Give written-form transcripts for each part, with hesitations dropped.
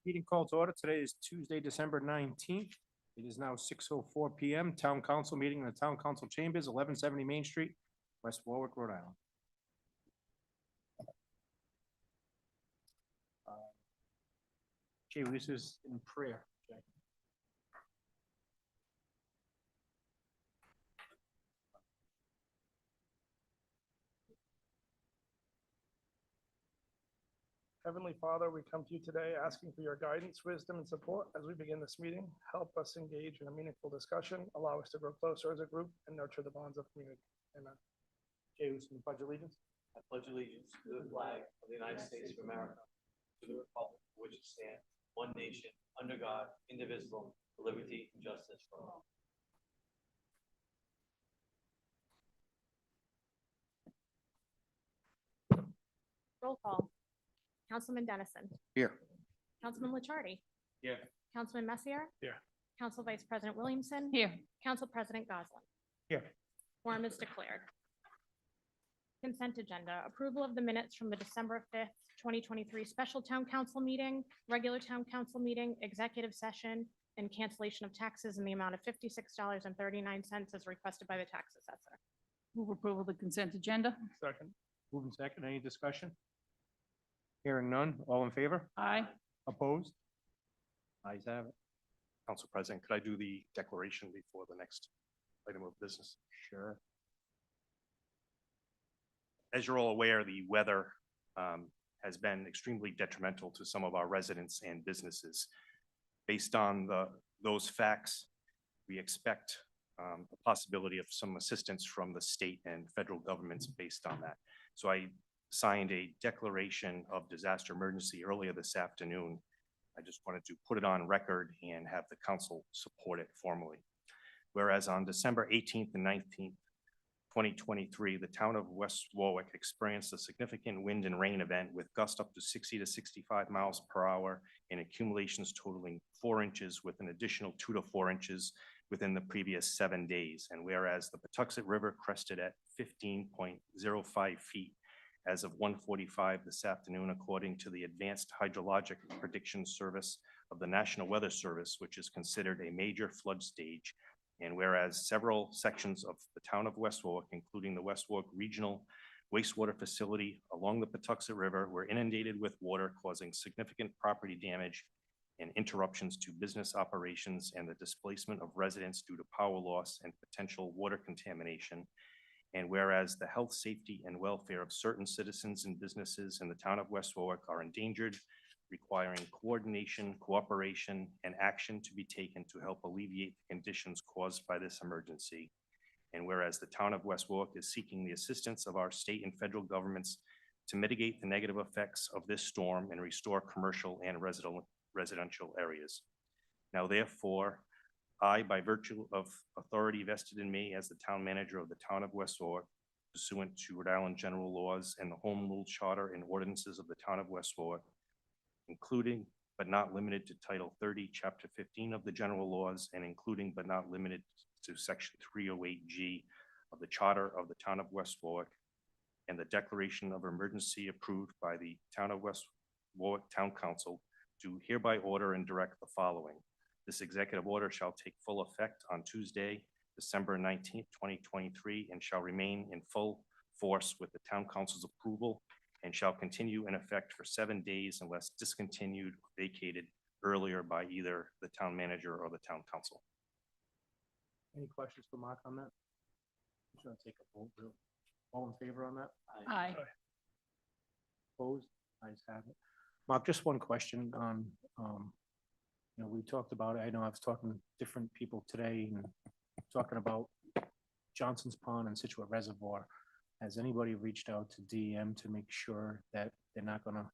Meeting called to order. Today is Tuesday, December 19th. It is now 6:04 PM. Town Council meeting in the Town Council Chambers, 1170 Main Street, West Warwick, Rhode Island. Jay, this is in prayer. Jay. Heavenly Father, we come to you today asking for your guidance, wisdom, and support as we begin this meeting. Help us engage in a meaningful discussion, allow us to grow closer as a group, and nurture the bonds of community. Amen. Jay, who's in the pledge of allegiance? I pledge allegiance to the flag of the United States of America, to the republic for which it stands, one nation, under God, indivisible, with liberty and justice for all. Roll call. Councilman Dennison. Here. Councilman Licciardi. Here. Councilman Messier. Here. Council Vice President Williamson. Here. Council President Goslin. Here. Quorum is declared. Consent agenda. Approval of the minutes from the December 5th, 2023 special town council meeting, regular town council meeting, executive session, and cancellation of taxes in the amount of $56.39 as requested by the tax assessor. Move approval of the consent agenda. Second. Moving second. Any discussion? Hearing none. All in favor? Aye. Opposed? Ayes have it. Council President, could I do the declaration before the next item of business? Sure. As you're all aware, the weather has been extremely detrimental to some of our residents and businesses. Based on those facts, we expect the possibility of some assistance from the state and federal governments based on that. So I signed a declaration of disaster emergency earlier this afternoon. I just wanted to put it on record and have the council support it formally. Whereas on December 18th and 19th, 2023, the town of West Warwick experienced a significant wind and rain event with gusts up to 60 to 65 miles per hour and accumulations totaling 4 inches with an additional 2 to 4 inches within the previous 7 days. And whereas the Patuxent River crested at 15.05 feet as of 1:45 this afternoon, according to the Advanced Hydrologic Prediction Service of the National Weather Service, which is considered a major flood stage. And whereas several sections of the town of West Warwick, including the West Warwick Regional Wastewater Facility along the Patuxent River, were inundated with water, causing significant property damage and interruptions to business operations and the displacement of residents due to power loss and potential water contamination. And whereas the health, safety, and welfare of certain citizens and businesses in the town of West Warwick are endangered, requiring coordination, cooperation, and action to be taken to help alleviate the conditions caused by this emergency. And whereas the town of West Warwick is seeking the assistance of our state and federal governments to mitigate the negative effects of this storm and restore commercial and residential areas. Now therefore, I, by virtue of authority vested in me as the town manager of the town of West Warwick, pursuant to Rhode Island general laws and the home rule charter and ordinances of the town of West Warwick, including but not limited to Title 30, Chapter 15 of the general laws, and including but not limited to Section 308G of the charter of the town of West Warwick, and the declaration of emergency approved by the town of West Warwick Town Council, do hereby order and direct the following. This executive order shall take full effect on Tuesday, December 19th, 2023, and shall remain in full force with the town council's approval and shall continue in effect for 7 days unless discontinued or vacated earlier by either the town manager or the town council. Any questions for Mark on that? Just gonna take a vote, Bill. All in favor on that? Aye. Opposed? Ayes have it. Mark, just one question on, we talked about it. I know I was talking to different people today and talking about Johnson's Pond and Situate Reservoir. Has anybody reached out to DEM to make sure that they're not gonna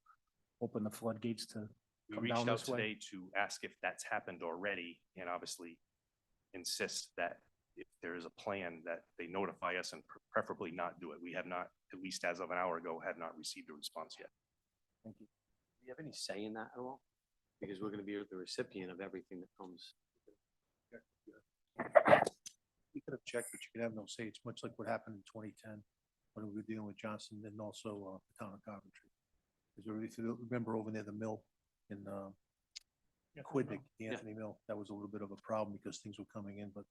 open the floodgates to We come reached down out this way? today to ask if that's happened already and obviously insist that if there is a plan that they notify us and preferably not do it. We have not, at least as of an hour ago, have not received a response yet. Thank you. Do you have any say in that at all? Because we're going to be the recipient of everything that comes. You could have checked, but you could have no say. It's much like what happened in 2010 when we were dealing with Johnson and also the town of Coventry. Because if you remember over near the mill in Quidnick, the Anthony Mill, that was a little bit of a problem because things were coming in, but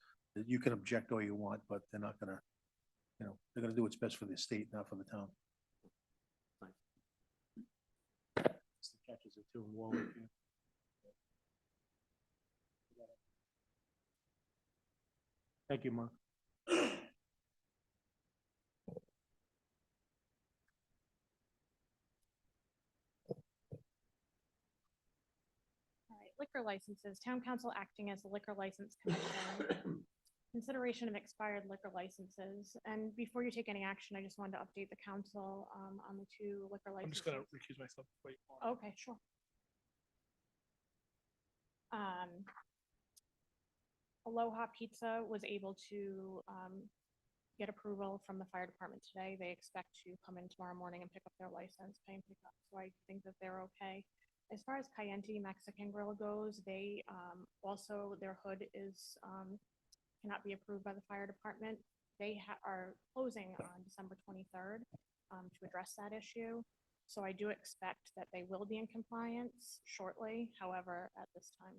you can object all you want, but they're not gonna, they're gonna do what's best for the state, not for the town. It's the catches it too in Warwick. Yeah. Thank you, Mark. All right, liquor licenses, town council acting as the liquor license commission. Consideration of expired liquor licenses. And before you take any action, I just wanted to update the council on the two liquor I'm licenses. just gonna recuse myself. Wait. Okay, sure. Aloha Pizza was able to get approval from the fire department today. They expect to come in tomorrow morning and pick up their license, pay and pick up. So I think that they're okay. As far as Cayenne Mexican Grill goes, they also, their hood is cannot be approved by the fire department. They are closing on December 23rd to address that issue. So I do expect that they will be in compliance shortly. However, at this time,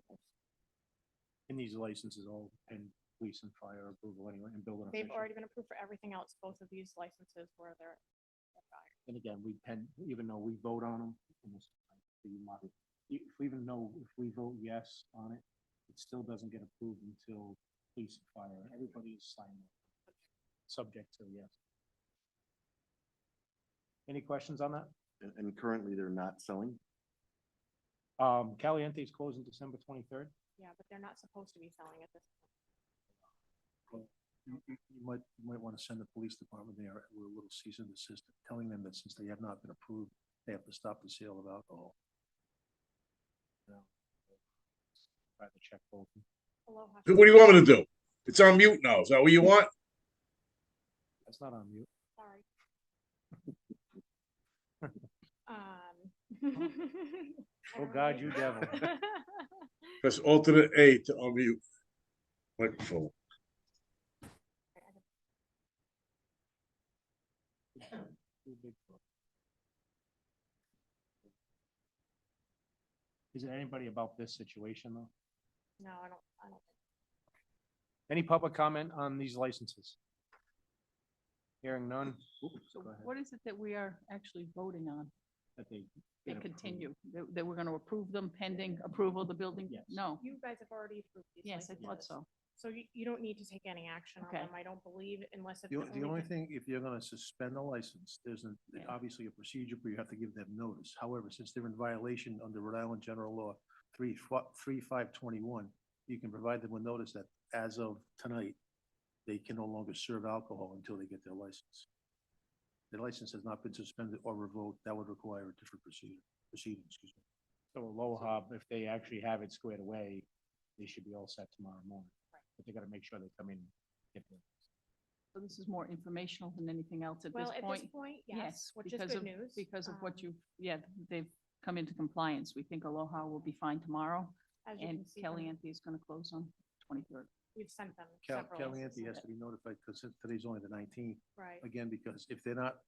And these licenses all in police and fire approval anyway, and building they've official. already been approved for everything else. Both of these licenses were they're expired. And again, even though we vote on them, if we vote yes on it, it still doesn't get approved until police and fire, everybody's signed it, subject to yes. Any questions on that? And currently they're not selling? Caliente's closing December 23rd. Yeah, but they're not supposed to be selling at this point. You might want to send the police department there with a little cease and desist, telling them that since they have not been approved, they have to stop the sale of alcohol. Try to check both. Aloha. What do you want me to do? It's on mute now. Is that what you want? That's not on mute. Sorry. Oh, God, you devil. Press alternate A to unmute microphone. Is there anybody about this situation though? No, I don't think. Any public comment on these licenses? Hearing none. Oops, So go ahead. what is it that we are actually voting on? That they They get approved. continue, that we're going to approve them pending approval of the building? Yes. No. You guys have already approved these. Yes, I thought licenses. so. So you don't need to take any action on Okay. them, I don't believe, unless it's. The only thing, if you're gonna suspend the license, there's Yeah. obviously a procedure where you have to give them notice. However, since they're in violation under Rhode Island General Law 3521, you can provide them with notice that as of tonight, they can no longer serve alcohol until they get their license. Their license has not been suspended or revoked, that would require a different proceeding, excuse me. So Aloha, if they actually have it squared away, they should be all set tomorrow morning. But they gotta make sure they come in. Get there. So this is more informational than anything else at this Well, at point? this point, yes, which is because good of- news. Because of what Um, you, yeah, they've come into compliance. We think Aloha will be fine tomorrow. As you And can see from- Caliente is going to close on 23rd. We've sent them several. Caliente has to be notified because today's only the 19th. Right, Again, because if they're not,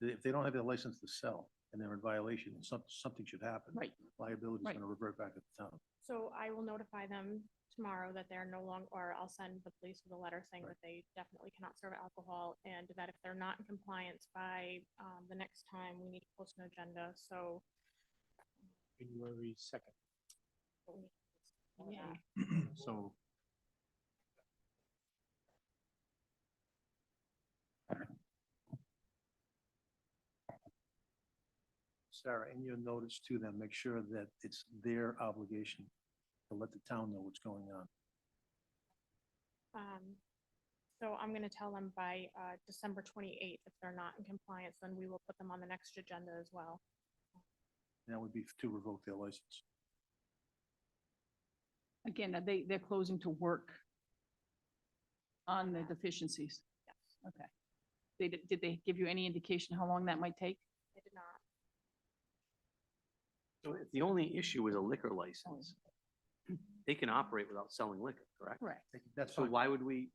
if they don't have their license to sell and they're in violation, and something should happen. Right. Liability is Right. gonna revert back to the town. so I will notify them tomorrow that they're no longer, or I'll send the police with a letter saying that they definitely cannot serve alcohol, and that if they're not in compliance by the next time, we need to post an agenda, so. January 2nd. we need to post Yeah. that. So. Sarah, in your notice to them, make sure that it's their obligation to let the town know what's going on. So I'm gonna tell them by December 28th, if they're not in compliance, then we will put them on the next agenda as well. And that would be to revoke their license. Again, they're closing to work on the deficiencies. Yes, Okay. Did they give you any indication how long that might take? I did not. So if the only issue is a liquor license, they can operate without selling liquor, correct? Correct. That's So fine. why would we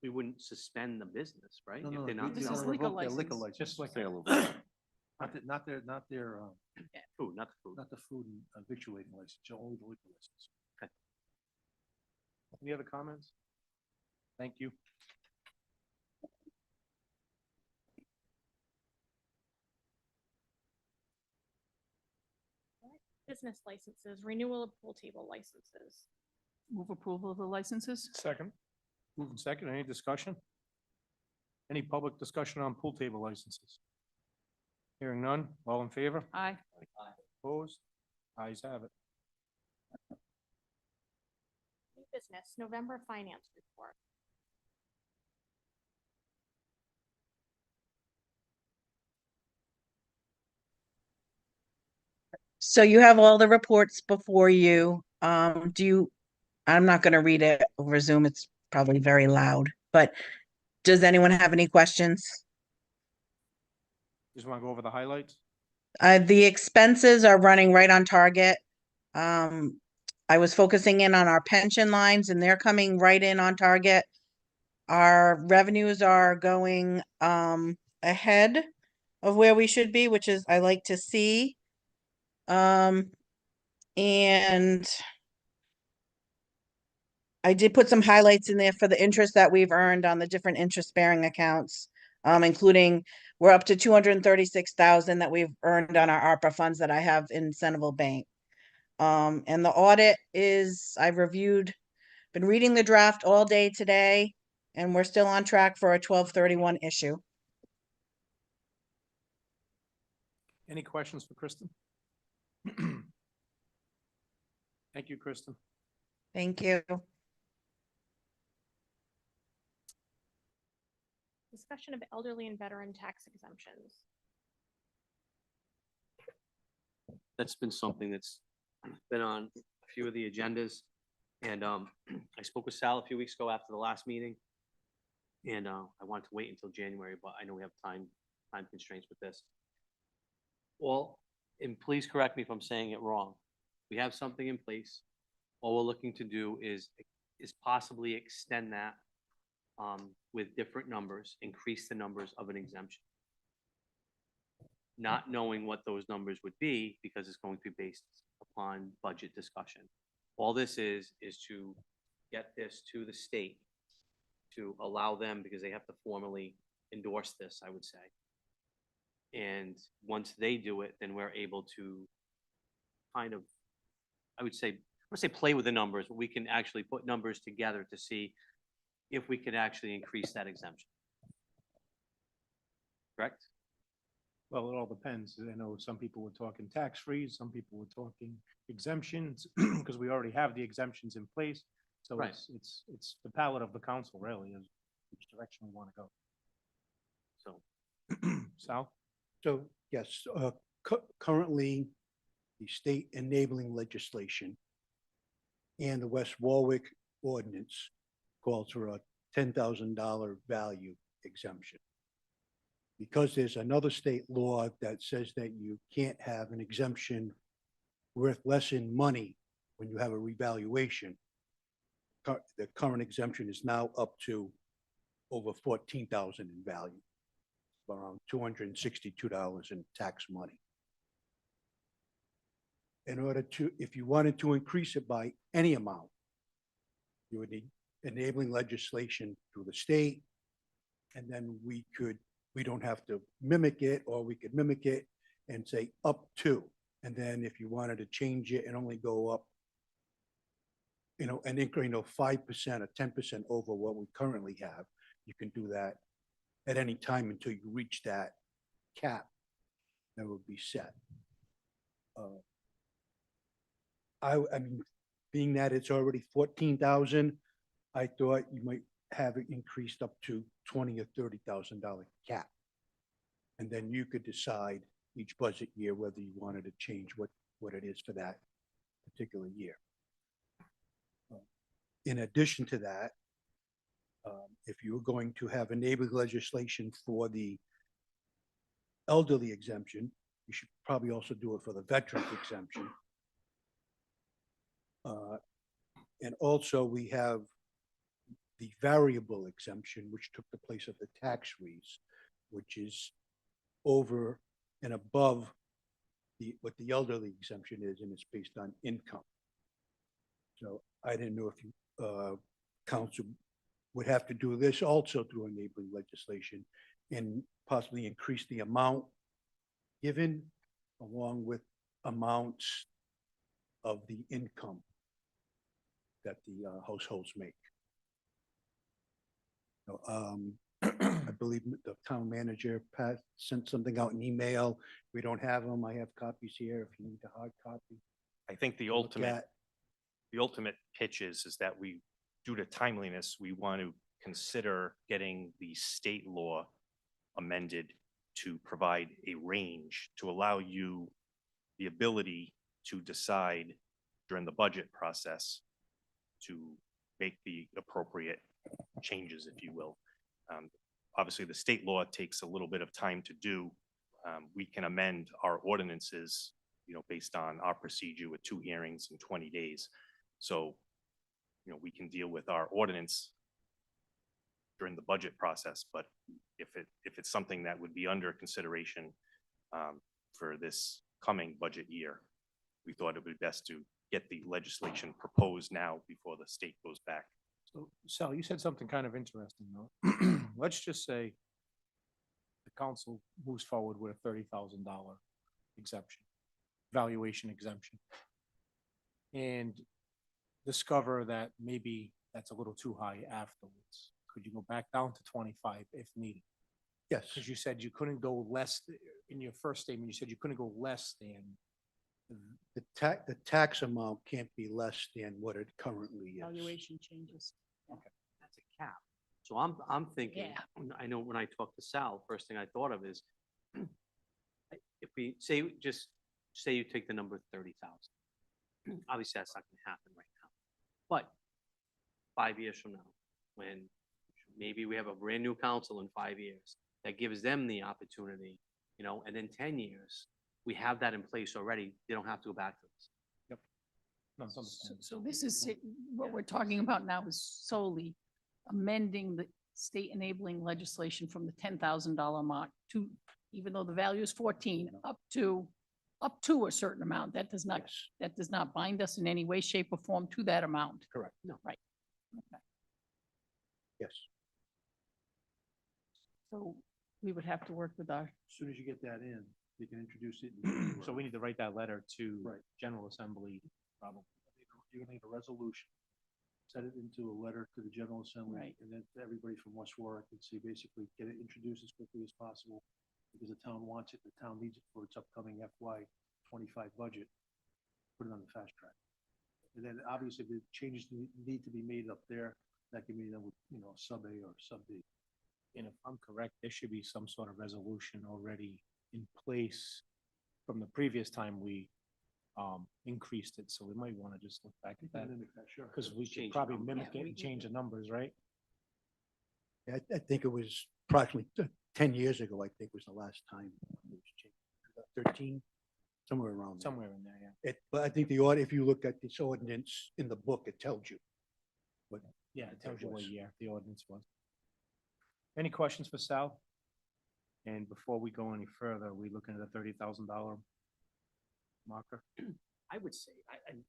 wouldn't suspend the business, right? No, If no, they're no, not This you're is gonna selling. liquor revoke their liquor license. license. Just like. Sale of Not their, Food, not the food. not the food and victualling license, only the liquor license. Any other comments? Thank you. Business licenses, renewal of pool table licenses. Move approval of the licenses? Second. Moving second, any discussion? Any public discussion on pool table licenses? Hearing none, all in favor? Aye. Opposed? Ayes have it. New business, November finance report. So you have all the reports before you. I'm not gonna read it over Zoom. It's probably very loud, but does anyone have any questions? Just want to go over the highlights? The expenses are running right on target. I was focusing in on our pension lines and they're coming right in on target. Our revenues are going, ahead of where we should be, which is I like to see. And I did put some highlights in there for the interest that we've earned on the different interest-bearing accounts, including we're up to 236,000 that we've earned on our ARPA funds that I have in Centerville Bank. And the audit is, I've been reading the draft all day today, and we're still on track for a 12/31 issue. Any questions for Kristen? Thank you, Kristen. Thank you. Discussion of elderly and veteran tax exemptions. That's been something that's been on a few of the agendas. And I spoke with Sal a few weeks ago after the last meeting. And I wanted to wait until January, but I know we have time constraints with this. Well, and please correct me if I'm saying it wrong. We have something in place. All we're looking to do is possibly extend that with different numbers, increase the numbers of an exemption. Not knowing what those numbers would be because it's going to be based upon budget discussion. All this is to get this to the state to allow them, because they have to formally endorse this, I would say. And once they do it, then we're able to kind of, I would say play with the numbers, but we can actually put numbers together to see if we can actually increase that exemption. Correct? Well, it all depends. I know some people were talking tax-free, some people were talking exemptions, because we already have the exemptions in place. So Right. it's the palate of the council really is which direction we want to go. So, Sal? So, yes, currently, the state enabling legislation and the West Warwick ordinance calls for a $10,000 value exemption. Because there's another state law that says that you can't have an exemption worth less in money when you have a revaluation. The current exemption is now up to over 14,000 in value, around $262 in tax money. In order to, if you wanted to increase it by any amount, you would need enabling legislation through the state. And then we don't have to mimic it, or we could mimic it and say up to. And then if you wanted to change it and only go up, an increment of 5% or 10% over what we currently have, you can do that at any time until you reach that cap that would be set. I mean, being that it's already 14,000, I thought you might have it increased up to $20,000 or $30,000 cap. And then you could decide each budget year whether you wanted to change what it is for that particular year. In addition to that, if you were going to have enabling legislation for the elderly exemption, you should probably also do it for the veterans exemption. And also we have the variable exemption, which took the place of the tax freeze, which is over and above what the elderly exemption is, and it's based on income. So I didn't know if you, council would have to do this also through enabling legislation and possibly increase the amount given along with amounts of the income that the households make. So, I believe the town manager, Pat, sent something out in email. We don't have them. I have copies here if you need a hard copy. I think the to look ultimate, at. the ultimate pitch is that we, due to timeliness, we want to consider getting the state law amended to provide a range to allow you the ability to decide during the budget process to make the appropriate changes, if you will. Obviously, the state law takes a little bit of time to do. We can amend our ordinances, based on our procedure with 2 hearings in 20 days. So, we can deal with our ordinance during the budget process, but if it's something that would be under consideration for this coming budget year, we thought it would be best to get the legislation proposed now before the state goes back. So Sal, you said something kind of interesting though. Let's just say the council moves forward with a $30,000 exemption, valuation exemption. And discover that maybe that's a little too high afterwards. Could you go back down to 25 if needed? Yes, Because you said you couldn't go less, in your first statement, you said you couldn't go less than. the tax amount can't be less than what it currently is. Valuation changes. That's a cap. So I'm thinking, I know when I talked to Sal, first thing I thought of is if we just say you take the number 30,000. Obviously, that's not gonna happen right now. But 5 years from now, when maybe we have a brand new council in 5 years, that gives them the opportunity, and then 10 years, we have that in place already. They don't have to go back to us. No, it's understandable. So this is, what we're talking about now is solely amending the state enabling legislation from the $10,000 mark to, even though the value is 14, up to a certain amount. That does not bind us in any way, shape or form to that amount. Correct. No, right. Okay. Yes. So we would have to work with our, As soon as you get that in, you can introduce it. So we need to write that letter to Right. General Assembly, probably. You're gonna need a resolution. Set it into a letter to the General Assembly. Right. And then to everybody from West Warwick and see, basically get it introduced as quickly as possible. Because the town wants it, the town needs it for its upcoming FY 25 budget. Put it on the fast track. And then obviously the changes need to be made up there. That can be done with, sub A or sub B. And if I'm correct, there should be some sort of resolution already in place from the previous time we increased it. So we might want to just look back at that. Sure. Because we should Change the probably numbers. mimic it and change the numbers, right? I think it was approximately 10 years ago, I think was the last time it was changed. 13, somewhere around there. Somewhere in there, yeah. But I think if you look at this ordinance in the book, it tells you. What Yeah, it tells you what was. year the ordinance was. Any questions for Sal? And before we go any further, are we looking at a $30,000 marker? I would say,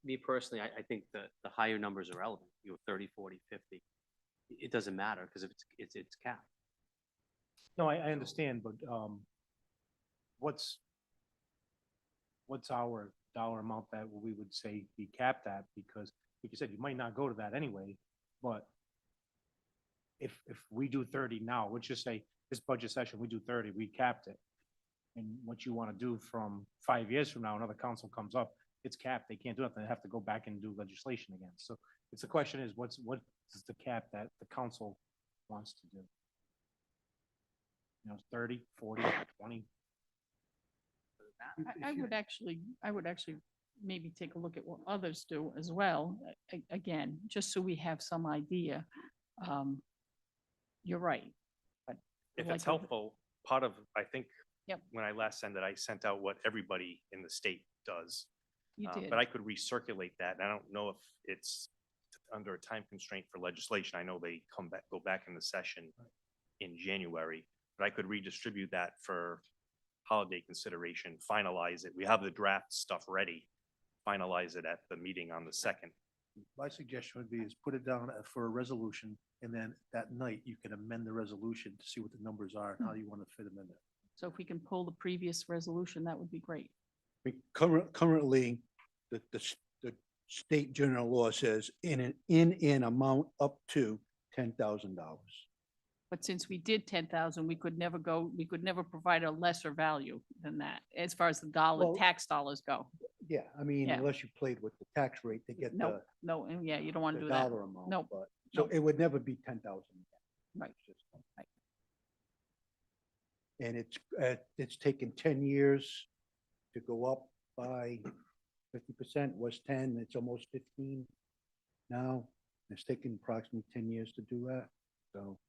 me personally, I think the higher numbers are relevant, 30, 40, 50. It doesn't matter because if it's capped. No, I understand, but what's our dollar amount that we would say be capped at? Because like you said, you might not go to that anyway, but if we do 30 now, let's just say this budget session, we do 30, we capped it. And what you want to do from 5 years from now, another council comes up, it's capped, they can't do nothing, they have to go back and do legislation again. So it's the question is, what is the cap that the council wants to do? 30, 40, 20? I would actually maybe take a look at what others do as well. Again, just so we have some idea. You're right. But If like it's you- helpful, part of, I think, Yep. when I last sent it, I sent out what everybody in the state does. You did. But I could recirculate that. And I don't know if it's under a time constraint for legislation. I know they go back in the session in January, but I could redistribute that for holiday consideration, finalize it. We have the draft stuff ready. Finalize it at the meeting on the 2nd. My suggestion would be is put it down for a resolution, and then that night you can amend the resolution to see what the numbers are and how you want to fit them in there. So if we can pull the previous resolution, that would be great. Currently, the state general law says in an amount up to $10,000. But since we did 10,000, we could never provide a lesser value than that, as far as the Well- tax dollars go. Yeah, I mean, Yeah. unless you played with the tax rate to get No, no, and yeah, you don't want the to do that. dollar amount. No, But, so no. it would never be 10,000. Right, right. And it's taken 10 years to go up by 50%, was 10, it's almost 15 now. It's taken approximately 10 years to do that, so.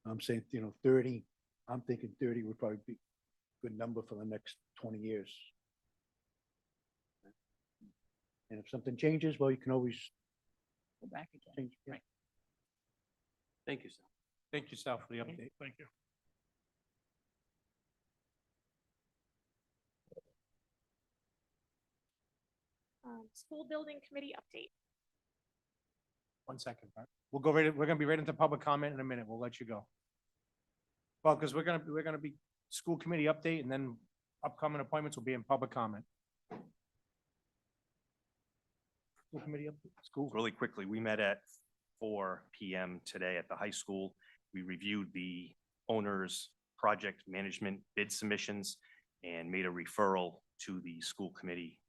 I'm saying, 30, I'm thinking 30 would probably be a good number for the next 20 years. And if something changes, well, you can always Go back again. change. Yeah. Right. Thank you, Sal. Thank you, Sal, for the update. Thank you. School building committee update. 1 second, Bart. We're gonna be right into public comment in a minute. We'll let you go. Well, because we're gonna be school committee update, and then upcoming appointments will be in public comment. School committee update, school. Really quickly, we met at 4 PM today at the high school. We reviewed the owner's project management bid submissions and made a referral to the school committee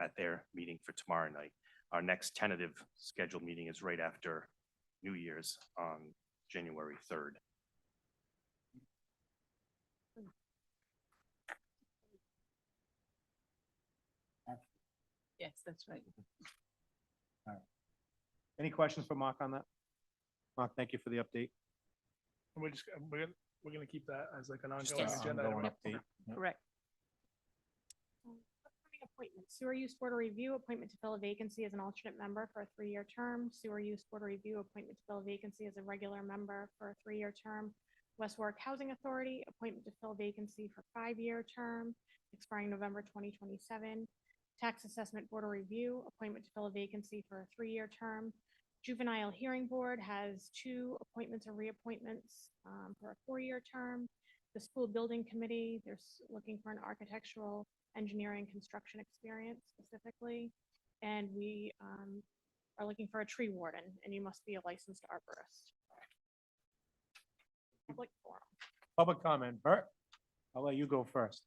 at their meeting for tomorrow night. Our next tentative scheduled meeting is right after New Year's on January 3rd. Yes, that's right. Any questions for Mark on that? Mark, thank you for the update. And we're gonna keep that as like an Just ongoing Yes. agenda. ongoing item. update. Yeah. Correct. Upcoming appointments, sewer use board of review, appointment to fill a vacancy as an alternate member for a 3-year term. Sewer use board of review, appointment to fill a vacancy as a regular member for a 3-year term. West Warwick Housing Authority, appointment to fill a vacancy for 5-year term, expiring November 2027. Tax Assessment Board of Review, appointment to fill a vacancy for a 3-year term. Juvenile Hearing Board has 2 appointments or reappointments for a 4-year term. The School Building Committee, they're looking for an architectural, engineering, construction experience specifically. And we are looking for a tree warden, and you must be a licensed arborist. Public forum. Public comment, Bert? I'll let you go first.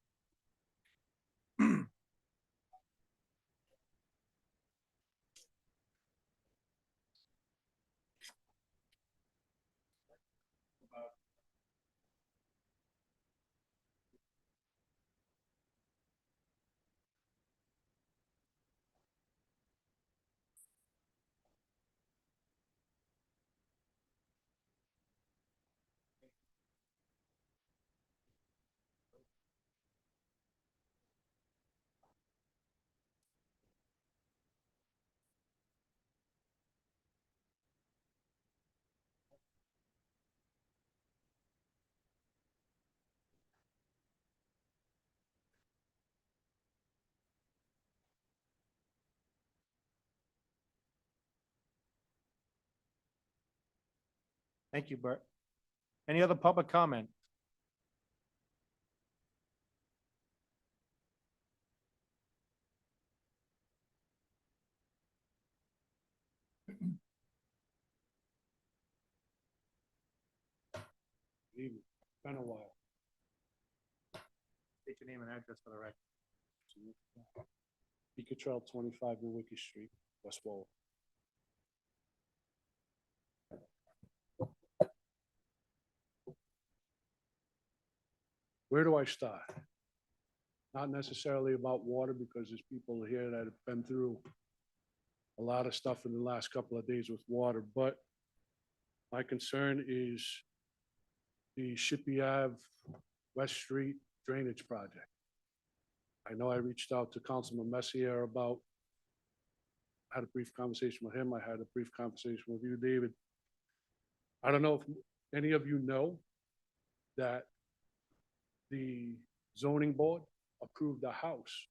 Thank you, Bert. Any other public comment? Been a while. State your name and address for the record. Cottrell, 25 Warwick Street, West Warwick. Where do I start? Not necessarily about water, because there's people here that have been through a lot of stuff in the last couple of days with water, but my concern is the Shippey Ave West Street drainage project. I know I reached out to Councilman Messier about, had a brief conversation with him. I had a brief conversation with you, David. I don't know if any of you know that the zoning board approved a house.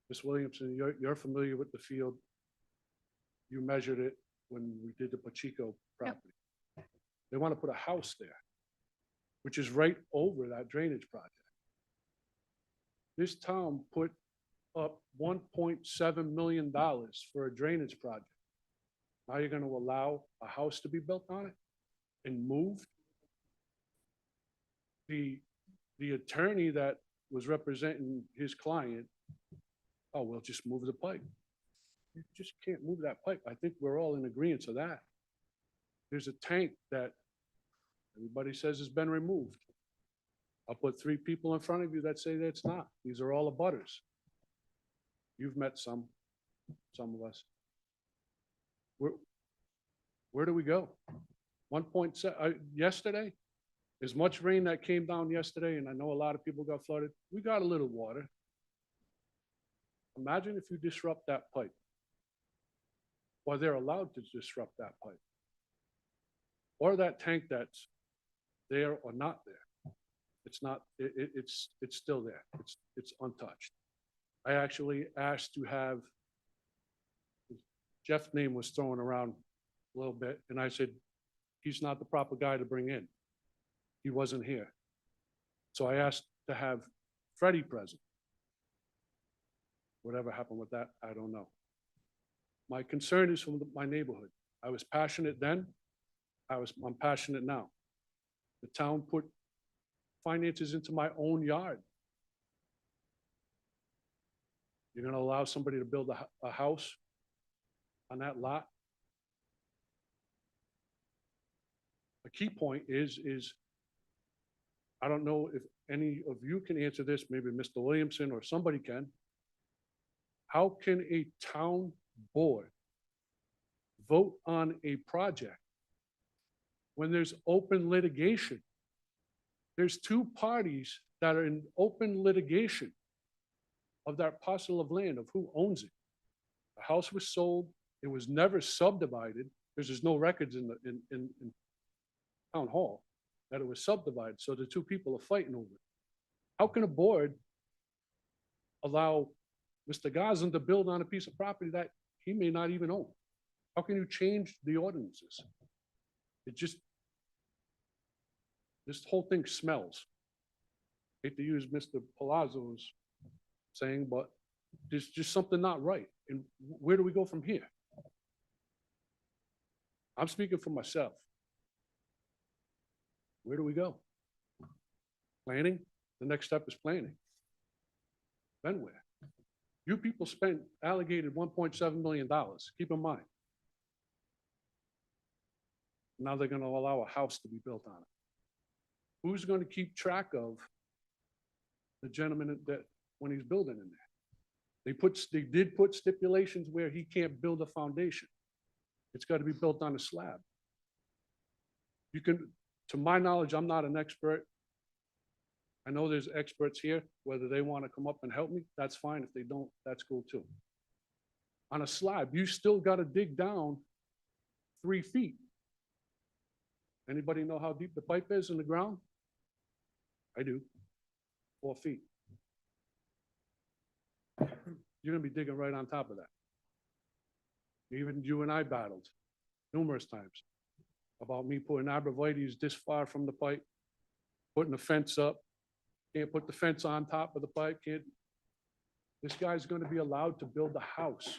Ms. Williamson, you're familiar with the field. You measured it when we did the Pacheco property. They want to put a house there, which is right over that drainage project. This town put up $1.7 million for a drainage project. Now you're going to allow a house to be built on it and moved? The attorney that was representing his client, oh, well, just move the pipe. You just can't move that pipe. I think we're all in agreement to that. There's a tank that everybody says has been removed. I'll put 3 people in front of you that say that it's not. These are all abutters. You've met some of us. Where do we go? 1.7, yesterday, as much rain that came down yesterday, and I know a lot of people got flooded, we got a little water. Imagine if you disrupt that pipe. Or they're allowed to disrupt that pipe. Or that tank that's there or not there. It's not, it's still there. It's untouched. I actually asked to have, Jeff's name was thrown around a little bit, and I said, he's not the proper guy to bring in. He wasn't here. So I asked to have Freddie present. Whatever happened with that, I don't know. My concern is from my neighborhood. I was passionate then. I'm passionate now. The town put finances into my own yard. You're gonna allow somebody to build a house on that lot? A key point is I don't know if any of you can answer this, maybe Mr. Williamson or somebody can. How can a town board vote on a project when there's open litigation? There's 2 parties that are in open litigation of that parcel of land, of who owns it. The house was sold. It was never subdivided. There's no records in town hall that it was subdivided. So the 2 people are fighting over it. How can a board allow Mr. Gazan to build on a piece of property that he may not even own? How can you change the ordinances? It just, this whole thing smells. Hate to use Mr. Palazzo's saying, but there's just something not right. And where do we go from here? I'm speaking for myself. Where do we go? Planning? The next step is planning. Then where? You people spent, allocated $1.7 million. Keep in mind. Now they're going to allow a house to be built on it. Who's going to keep track of the gentleman that when he's building in there? They did put stipulations where he can't build a foundation. It's got to be built on a slab. You can, to my knowledge, I'm not an expert. I know there's experts here, whether they want to come up and help me, that's fine. If they don't, that's cool too. On a slab, you still got to dig down 3 feet. Anybody know how deep the pipe is in the ground? I do. 4 feet. You're gonna be digging right on top of that. Even you and I battled numerous times about me putting arborvitae's this far from the pipe, putting a fence up, can't put the fence on top of the pipe, can't. This guy's gonna be allowed to build a house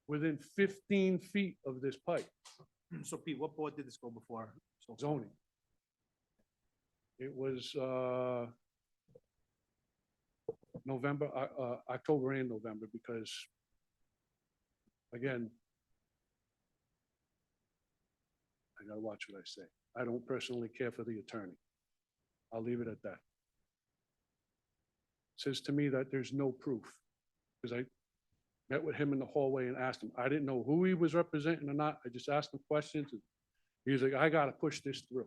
within 15 feet of this pipe. So Pete, what board did this go before? Zoning. It was November, October and November, because again, I gotta watch what I say. I don't personally care for the attorney. I'll leave it at that. Says to me that there's no proof, because I met with him in the hallway and asked him. I didn't know who he was representing or not. I just asked him questions. And he was like, I gotta push this through.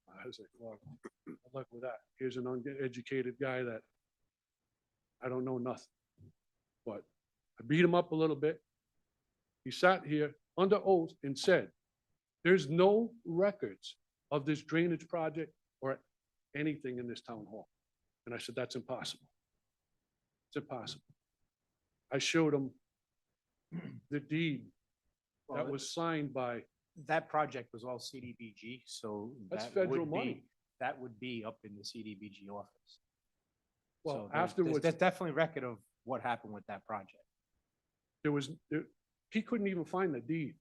I was like, well, good luck with that. Here's an uneducated guy that I don't know nothing. But I beat him up a little bit. He sat here under oath and said, there's no records of this drainage project or anything in this town hall. And I said, that's impossible. It's impossible. I showed him the deed Well, that was signed by, that project was all CDBG, so. That's that would federal be- money. That would be up in the CDBG office. well, So there's afterwards, definitely record of what happened with that project. he couldn't even find the deed.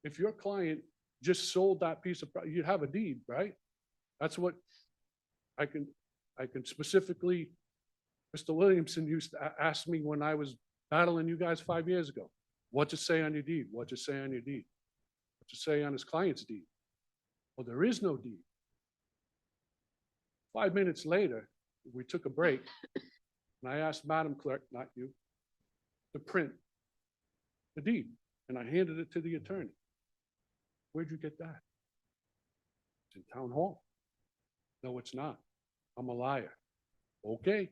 If your client just sold that piece of, you'd have a deed, right? That's what I can specifically, Mr. Williamson used to ask me when I was battling you guys 5 years ago. What's it say on your deed? What's it say on your deed? What's it say on his client's deed? Well, there is no deed. 5 minutes later, we took a break, and I asked Madam Clerk, not you, to print the deed, and I handed it to the attorney. Where'd you get that? It's in town hall. No, it's not. I'm a liar. Okay.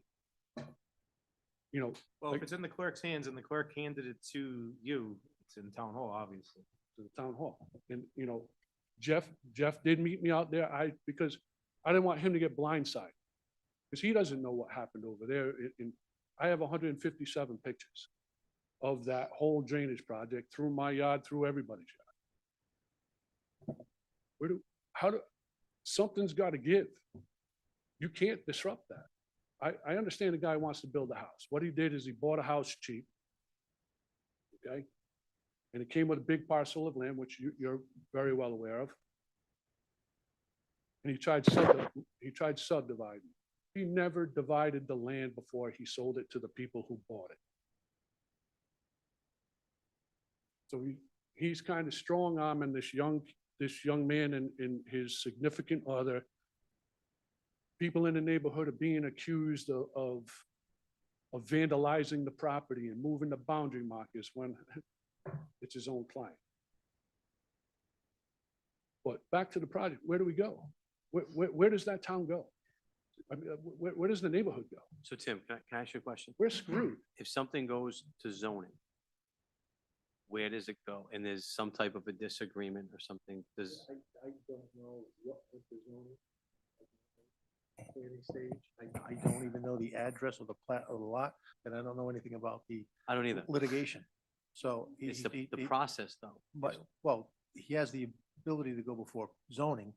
You know, Well, Like- if it's in the clerk's hands and the clerk handed it to you, it's in town hall, obviously. to the town hall. And, you know, Jeff did meet me out there. Because I didn't want him to get blindsided. Because he doesn't know what happened over there. I have 157 pictures of that whole drainage project through my yard, through everybody's yard. Something's got to give. You can't disrupt that. I understand the guy wants to build a house. What he did is he bought a house cheap. Okay? And it came with a big parcel of land, which you're very well aware of. And he tried subdividing. He never divided the land before he sold it to the people who bought it. So he's kind of strong arming this young man and his significant other. People in the neighborhood are being accused of vandalizing the property and moving the boundary markers when it's his own client. But back to the project, where do we go? Where does that town go? I mean, where does the neighborhood go? So Tim, can I ask you a question? We're screwed. If something goes to zoning, where does it go? And there's some type of a disagreement or something, does, I don't know what the zoning planning stage. I don't even know the address of the plat of the lot, and I don't know anything about the I don't either. litigation. So. It's the process though. But, well, he has the ability to go before zoning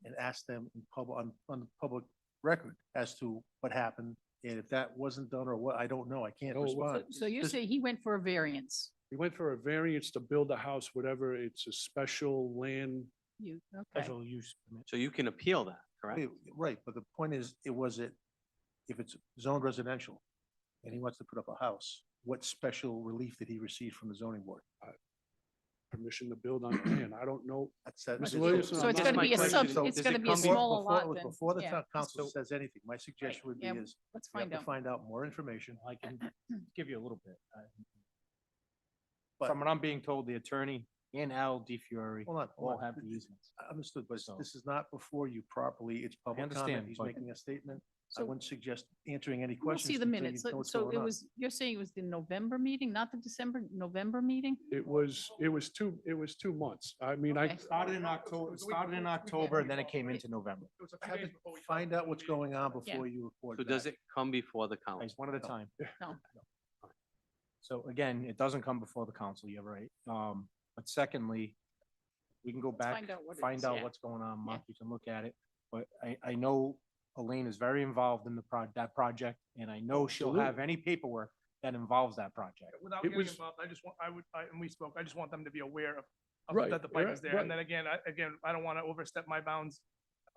and ask them in public, on the public record as to what happened. And if that wasn't done or what, I don't know. I can't No, it respond. So you Just- say he went for a variance? He went for a variance to build a house, whatever, it's a special land. Okay. Special use permit. So you can appeal that, correct? Right, but the point is, if it's zoned residential and he wants to put up a house, what special relief did he receive from the zoning board? Permission to build on land. I don't know. That's that. Mr. Williamson, So it's I'm gonna not- be a my sub, question. it's Does gonna it be a come smaller Before- lot then. Before the Yeah. town council says anything, my suggestion would be Yeah, is, Let's we have find to out. find out more information. I can give you a little bit. But- From what I'm being told, the attorney and Al DiFiore Hold on, all hold on. have the easements. Understood, but So- this is not before you properly. It's public comment. understand, He's but- making a statement. I So wouldn't suggest answering any we'll questions. see the until you minutes. know what's So going it on. was, you're saying it was the November meeting, not the November meeting? It was 2 months. I mean, Okay. Started in October, then it came into November. It was a few Have days to before we Find filed out the what's meeting. going on before you report So does back. it come before the council? Guys, one at a time. No. So again, it doesn't come before the council, you're right. But secondly, we can go Let's back, find out what it find is, out yeah. what's going on. Yeah. Mark, you can look at it. But I know Elaine is very involved in that project, and I know she'll have any paperwork that involves that project. Without It getting was- involved, and we spoke, I just want them to be aware of Right, that the pipe right, is there. right. And then again, I don't want to overstep my bounds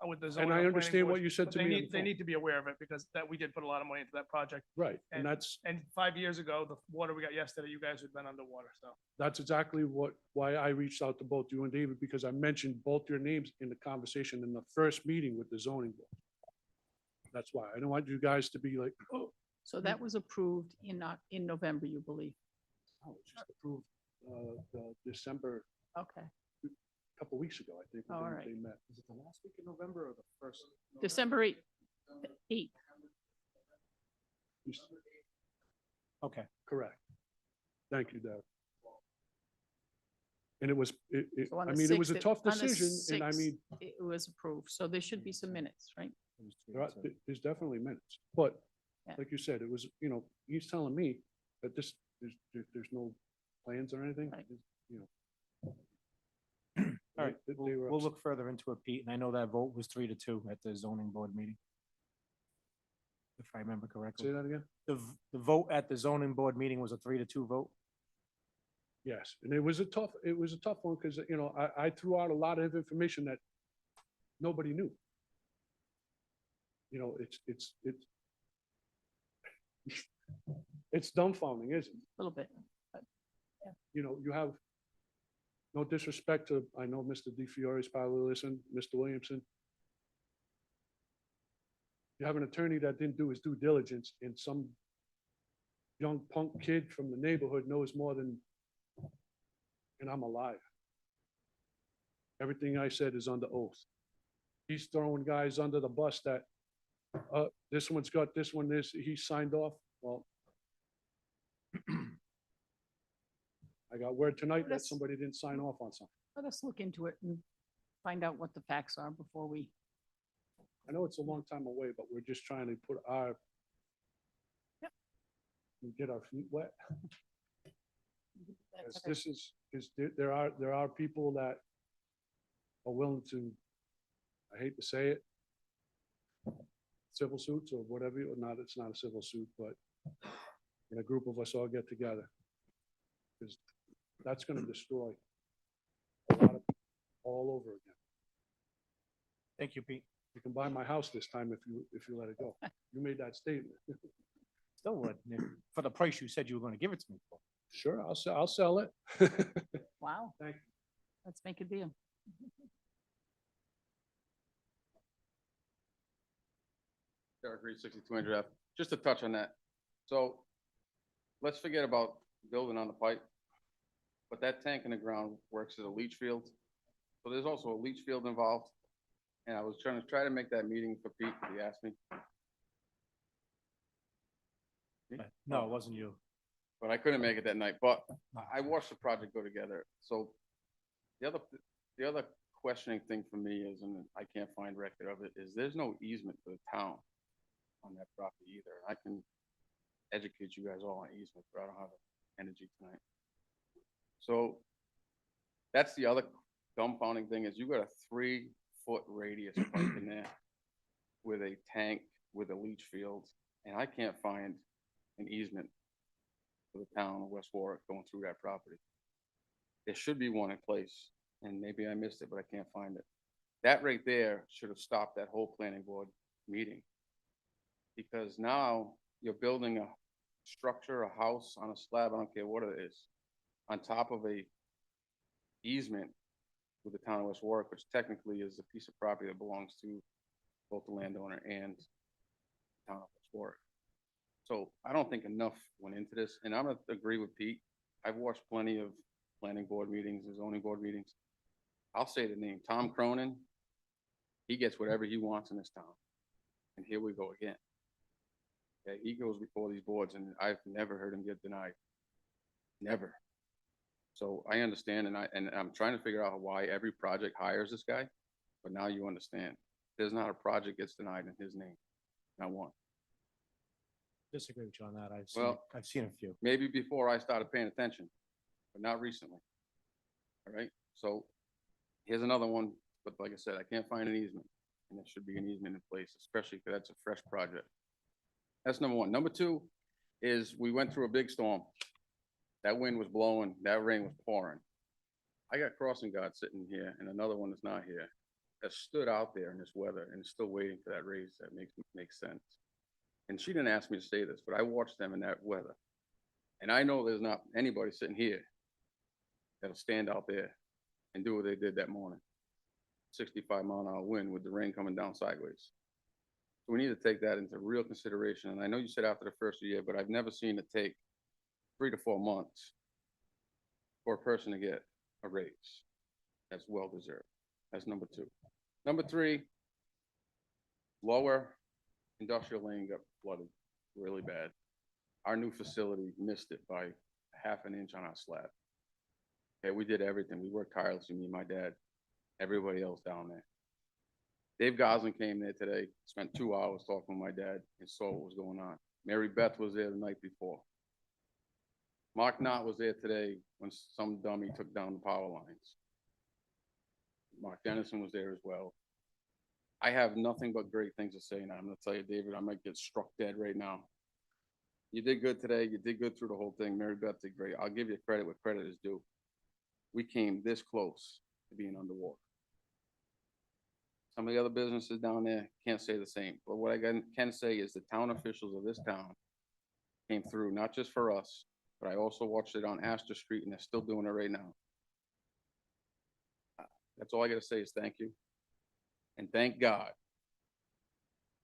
with the zoning. And or I planning understand what board, you said but to they me on need, the they phone. need to be aware of it because we did put a lot of money into that project. Right, and And 5 years ago, the water we got yesterday, you guys had been underwater, so. that's exactly why I reached out to both you and David, because I mentioned both your names in the conversation in the first meeting with the zoning board. That's why. I don't want you guys to be like, oh, So that was approved in November, you believe? no, it's just approved, the December, Okay. a couple weeks ago, I think. when All they- right. They met. Is it the last week of November or the first? December 8th. Okay. Correct. Thank you, Deb. And it was, So on I the mean, it was a 6th tough on the decision, and I 6th, mean, It was approved, so there should be some minutes, right? It was three There to are, two. there's definitely minutes, but Yeah. like you said, it was, you know, he's telling me that there's no plans or anything, Right. you know. All right, They we'll, were we'll upset. look further into it, Pete, and I know that vote was 3-2 at the zoning board meeting. If I remember correctly. Say that again? The vote at the zoning board meeting was a 3-2 vote. Yes, and it was a tough one, because, you know, I threw out a lot of information that nobody knew. You know, it's dumbfounding, isn't it? A little bit. You know, you have, no disrespect to, I know Mr. DeFiore's probably listening, Mr. Williamson. You have an attorney that didn't do his due diligence, and some young punk kid from the neighborhood knows more than, and I'm alive. Everything I said is under oath. He's throwing guys under the bus that, this one's got this one, he signed off. Well, I got word tonight that Let's- somebody didn't sign off on something. Let us look into it and find out what the facts are before we, I know it's a long time away, but we're just trying to put our, Yep. we get our feet wet. that's Because okay. this is there are people that are willing to, I hate to say it, civil suits or whatever, or not, it's not a civil suit, but when a group of us all get together, because that's gonna destroy a lot of, all over again. Thank you, Pete. You can buy my house this time if you let it go. You made that statement. Still would, for the price you said you were gonna give it to me for. Sure, I'll sell it. Wow. Thank you. Let's make a deal. Derek Reed, 6200 F. Just to touch on that. So let's forget about building on the pipe. But that tank in the ground works as a leach field. So there's also a leach field involved. And I was trying to make that meeting for Pete, but he asked me, No, it wasn't you. but I couldn't make it that night. But I watched the project go together. So the other questioning thing for me is, and I can't find record of it, is there's no easement for the town on that property either. I can educate you guys all on easement, but I don't have the energy tonight. So that's the other dumbfounding thing, is you got a 3-foot radius pipe in there with a tank, with a leach field, and I can't find an easement for the town of West Warwick going through that property. There should be one in place, and maybe I missed it, but I can't find it. That right there should have stopped that whole planning board meeting. Because now you're building a structure, a house on a slab, I don't care what it is, on top of a easement with the town of West Warwick, which technically is a piece of property that belongs to both the landowner and the town of West Warwick. So I don't think enough went into this, and I'm gonna agree with Pete. I've watched plenty of planning board meetings and zoning board meetings. I'll say the name, Tom Cronin. He gets whatever he wants in this town. And here we go again. Okay, he goes before these boards, and I've never heard him get denied. Never. So I understand, and I'm trying to figure out why every project hires this guy, but now you understand. There's not a project gets denied in his name, not one. Disagree with you on that. Well- I've seen a few. Maybe before I started paying attention, but not recently. All right, so here's another one, but like I said, I can't find an easement, and there should be an easement in place, especially because that's a fresh project. That's number one. Number two is we went through a big storm. That wind was blowing, that rain was pouring. I got crossing guards sitting here and another one that's not here, that stood out there in this weather and is still waiting for that raise. That makes sense. And she didn't ask me to say this, but I watched them in that weather. And I know there's not anybody sitting here that'll stand out there and do what they did that morning. 65-mile-an-hour wind with the rain coming down sideways. So we need to take that into real consideration. And I know you said after the first year, but I've never seen it take 3 to 4 months for a person to get a raise. That's well deserved. That's number two. Number three, lower industrial lane got flooded really bad. Our new facility missed it by 1/2 inch on our slab. Okay, we did everything. We worked tirelessly, me and my dad, everybody else down there. Dave Goslin came there today, spent 2 hours talking with my dad and saw what was going on. Mary Beth was there the night before. Mark Knott was there today when some dummy took down the power lines. Mark Dennison was there as well. I have nothing but great things to say, and I'm gonna tell you, David, I might get struck dead right now. You did good today. You did good through the whole thing. Mary Beth did great. I'll give you credit where credit is due. We came this close to being underwater. Some of the other businesses down there can't say the same, but what I can say is the town officials of this town came through, not just for us, but I also watched it on Astor Street, and they're still doing it right now. That's all I gotta say is thank you. And thank God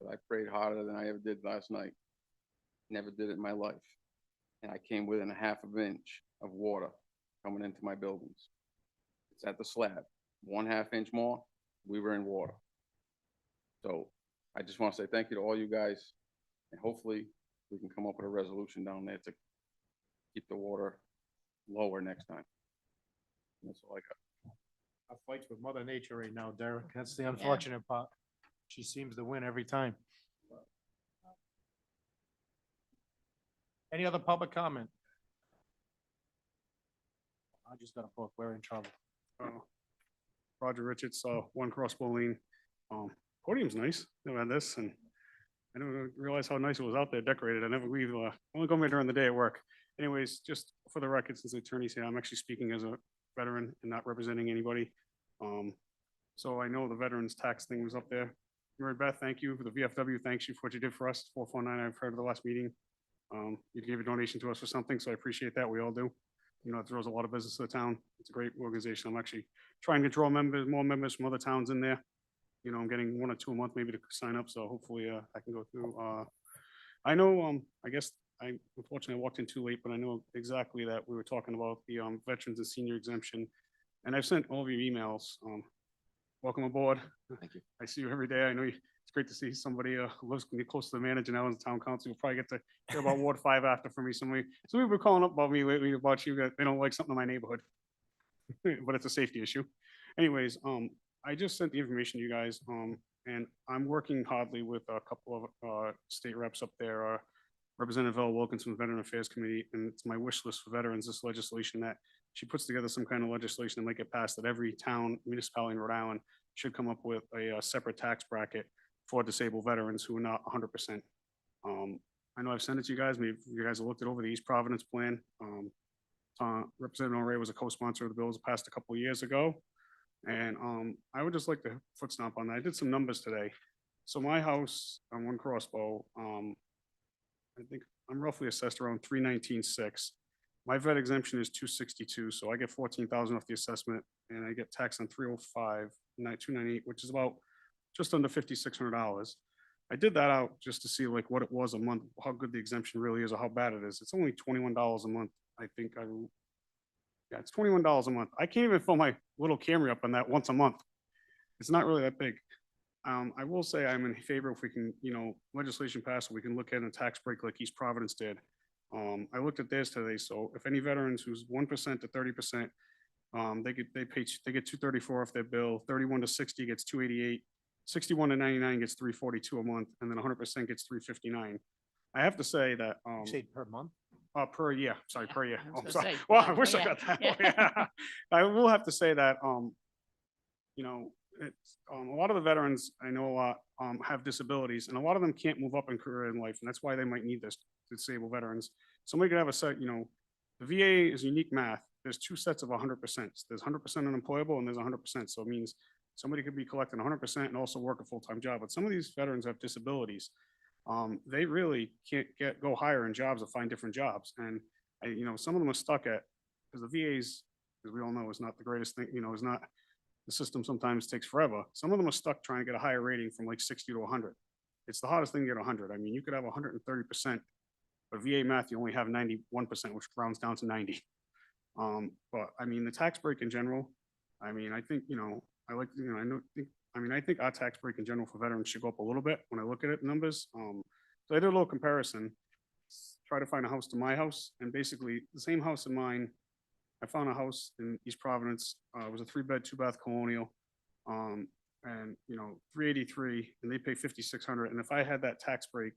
that I prayed harder than I ever did last night. Never did it in my life. And I came within a half of an inch of water coming into my buildings. It's at the slab. 1/2 inch more, we were in water. So I just want to say thank you to all you guys. And hopefully we can come up with a resolution down there to keep the water lower next time. That's all I got. Our fights with Mother Nature right now, Derek. That's the unfortunate part. She seems to win every time. Any other public comment? I just got a book. We're in trouble. Roger Richards, One Crossbow Lane. Podium's nice. Never had this, and I didn't realize how nice it was out there decorated. We've only gone there during the day at work. Anyways, just for the record, since the attorney's here, I'm actually speaking as a veteran and not representing anybody. So I know the veterans tax thing was up there. Mary Beth, thank you for the VFW. Thanks you for what you did for us. 449, I've heard of the last meeting. You gave a donation to us for something, so I appreciate that. We all do. You know, it throws a lot of business to the town. It's a great organization. I'm actually trying to draw more members from other towns in there. You know, I'm getting 1 or 2 a month maybe to sign up, so hopefully I can go through. I know, I guess unfortunately I walked in too late, but I know exactly that we were talking about the veterans and senior exemption. And I've sent all of your emails. Welcome aboard. Thank you. I see you every day. I know it's great to see somebody who lives close to the manager now in the town council. You'll probably get to hear about Ward 5 after from me. Somebody were calling up about me lately about you, that they don't like something in my neighborhood. But it's a safety issue. Anyways, I just sent the information to you guys, and I'm working hardly with a couple of state reps up there. Representative Ella Wilkinson, Veteran Affairs Committee, and it's my wish list for veterans, this legislation that she puts together some kind of legislation that might get passed that every town, municipality in Rhode Island should come up with a separate tax bracket for disabled veterans who are not 100%. I know I've sent it to you guys. Maybe you guys have looked it over, the East Providence plan. Representative Ray was a co-sponsor of the bills passed a couple of years ago. And I would just like to foot stomp on that. I did some numbers today. So my house on One Crossbow, I think I'm roughly assessed around 319.6. My vet exemption is 262, so I get 14,000 off the assessment, and I get taxed on 305, 298, which is about just under $5,600. I did that out just to see like what it was a month, how good the exemption really is, or how bad it is. It's only $21 a month. I think yeah, it's $21 a month. I can't even fill my little Camry up on that once a month. It's not really that big. I will say I'm in favor if we can, legislation pass, so we can look at a tax break like East Providence did. I looked at theirs today, so if any veterans who's 1% to 30%, they get 234 off their bill, 31 to 60 gets 288, 61 to 99 gets 342 a month, and then 100% gets 359. I have to say that, You say per month? per year, sorry, per year. I was Oh, gonna sorry. say, Well, I yeah, wish I yeah, got that. yeah. Yeah. I will have to say that, it's, a lot of the veterans I know have disabilities, and a lot of them can't move up in career in life, and that's why they might need this, disabled veterans. Somebody could have a set, the VA is unique math. There's 2 sets of 100%. There's 100% unemployable and there's 100%. So it means somebody could be collecting 100% and also work a full-time job. But some of these veterans have disabilities. They really can't go higher in jobs or find different jobs. And some of them are stuck at, because the VA's, as we all know, is not the greatest thing, is not, the system sometimes takes forever. Some of them are stuck trying to get a higher rating from like 60 to 100. It's the hardest thing to get 100. I mean, you could have 130%, but VA math, you only have 91%, which rounds down to 90. But I mean, the tax break in general, I mean, I think, I think our tax break in general for veterans should go up a little bit when I look at it numbers. So I did a little comparison, try to find a house to my house, and basically the same house in mine. I found a house in East Providence. It was a 3-bed, 2-bath colonial. and, 383, and they pay 5,600. And if I had that tax break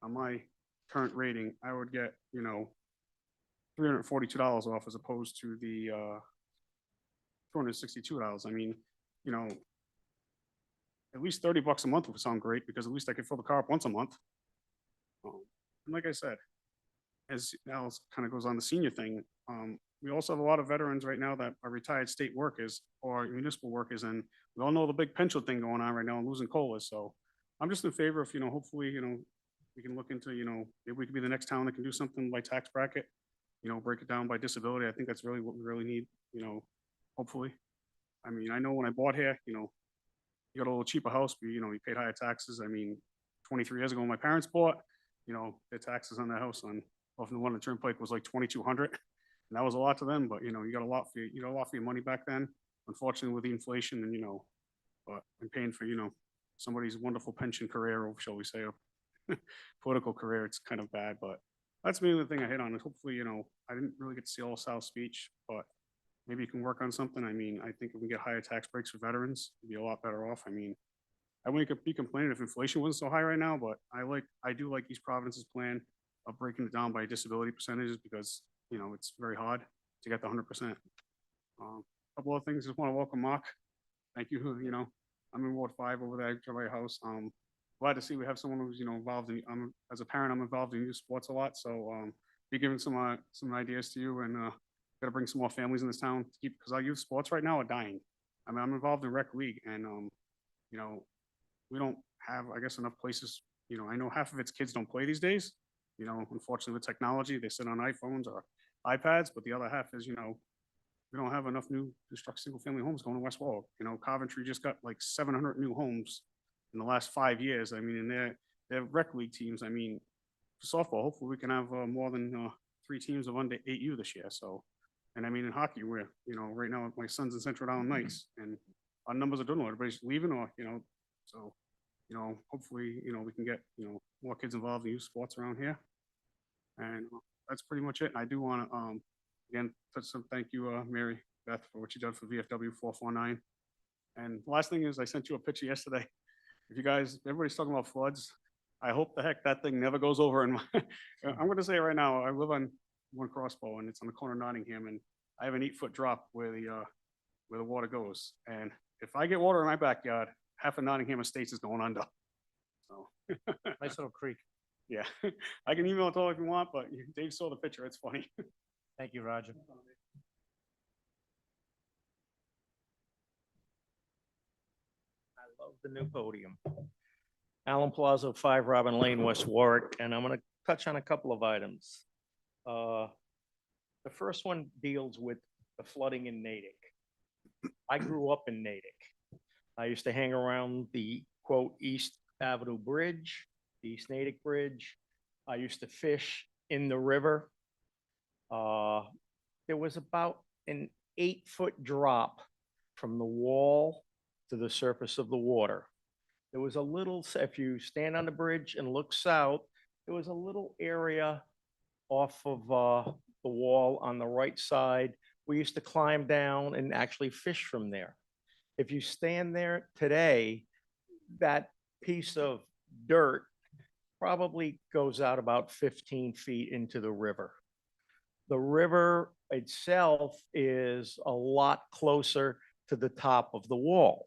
on my current rating, I would get, $342 off as opposed to the $262. I mean, you know, at least $30 a month would sound great because at least I could fill the car up once a month. And like I said, as Alice kind of goes on the senior thing, we also have a lot of veterans right now that are retired state workers or municipal workers, and we all know the big pension thing going on right now and losing COLAs. So I'm just in favor of, hopefully, we can look into, maybe we could be the next town that can do something by tax bracket, break it down by disability. I think that's really what we really need, hopefully. I mean, I know when I bought here, you got a little cheaper house, but, you paid higher taxes. I mean, 23 years ago, when my parents bought, their taxes on that house off the one on the turnpike was like 2,200. And that was a lot to them, but you got a lot for your money back then. Unfortunately, with the inflation and, but I'm paying for, somebody's wonderful pension career, or shall we say, a political career, it's kind of bad, but that's mainly the thing I hit on is hopefully, I didn't really get to see all Sal's speech, but maybe you can work on something. I mean, I think if we get higher tax breaks for veterans, we'd be a lot better off. I mean, I wouldn't be complaining if inflation wasn't so high right now, but I do like East Providence's plan of breaking it down by disability percentages because, it's very hard to get the 100%. Couple of things, just want to welcome Mark. Thank you. I'm in Ward 5 over there at your house. Glad to see we have someone who's, involved in, as a parent, I'm involved in youth sports a lot. So be giving some ideas to you and got to bring some more families in this town to keep, because our youth sports right now are dying. I mean, I'm involved in rec league and, we don't have, I guess, enough places. I know half of its kids don't play these days. Unfortunately with technology, they sit on iPhones or iPads, but the other half is, we don't have enough new construct single family homes going to West Warwick. Coventry just got like 700 new homes in the last 5 years. I mean, in their rec league teams, I mean, for softball, hopefully we can have more than 3 teams of under 8U this year. So, and I mean, in hockey, we're, right now my son's in Central Down Knights and our numbers are doing, everybody's leaving or, so, hopefully, we can get, more kids involved in youth sports around here. And that's pretty much it. I do want to, again, thank you, Mary Beth, for what you done for VFW 449. And the last thing is I sent you a picture yesterday. If you guys, everybody's talking about floods. I hope the heck that thing never goes over. And I'm going to say right now, I live on one crossbow and it's on the corner of Nottingham and I have an 8-foot drop where the water goes. And if I get water in my backyard, half of Nottingham Estates is going under. So Nice little creek. yeah, I can email it all if you want, but Dave saw the picture. It's funny. Thank you, Roger. I love the new podium. Alan Plaza, 5 Robin Lane, West Warwick, and I'm going to touch on a couple of items. The first one deals with the flooding in Natick. I grew up in Natick. I used to hang around the, quote, East Avenue Bridge, the East Natick Bridge. I used to fish in the river. There was about an 8-foot drop from the wall to the surface of the water. There was a little, if you stand on the bridge and look south, there was a little area off of the wall on the right side. We used to climb down and actually fish from there. If you stand there today, that piece of dirt probably goes out about 15 feet into the river. The river itself is a lot closer to the top of the wall.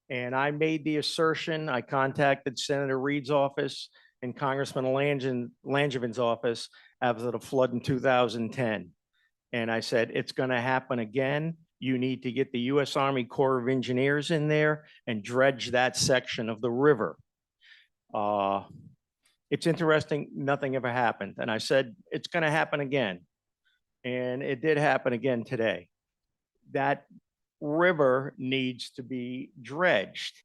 And I made the assertion, I contacted Senator Reed's office and Congressman Langevin's office after the flood in 2010. And I said, it's going to happen again. You need to get the U.S. Army Corps of Engineers in there and dredge that section of the river. It's interesting, nothing ever happened. And I said, it's going to happen again. And it did happen again today. That river needs to be dredged.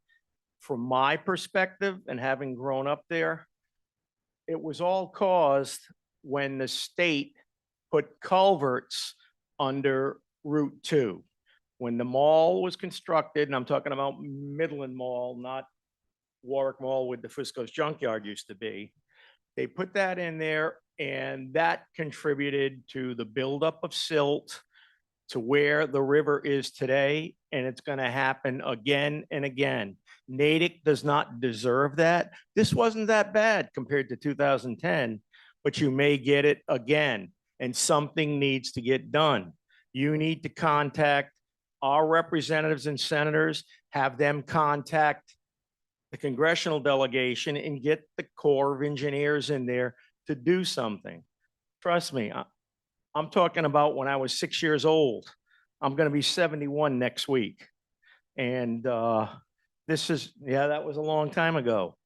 From my perspective and having grown up there, it was all caused when the state put culverts under Route 2. When the mall was constructed, and I'm talking about Midland Mall, not Warwick Mall where the Frisco's Junkyard used to be, they put that in there and that contributed to the buildup of silt, to where the river is today, and it's going to happen again and again. Natick does not deserve that. This wasn't that bad compared to 2010, but you may get it again, and something needs to get done. You need to contact our representatives and senators, have them contact the congressional delegation and get the Corps of Engineers in there to do something. Trust me, I'm talking about when I was 6 years old. I'm going to be 71 next week. And that was a long time ago.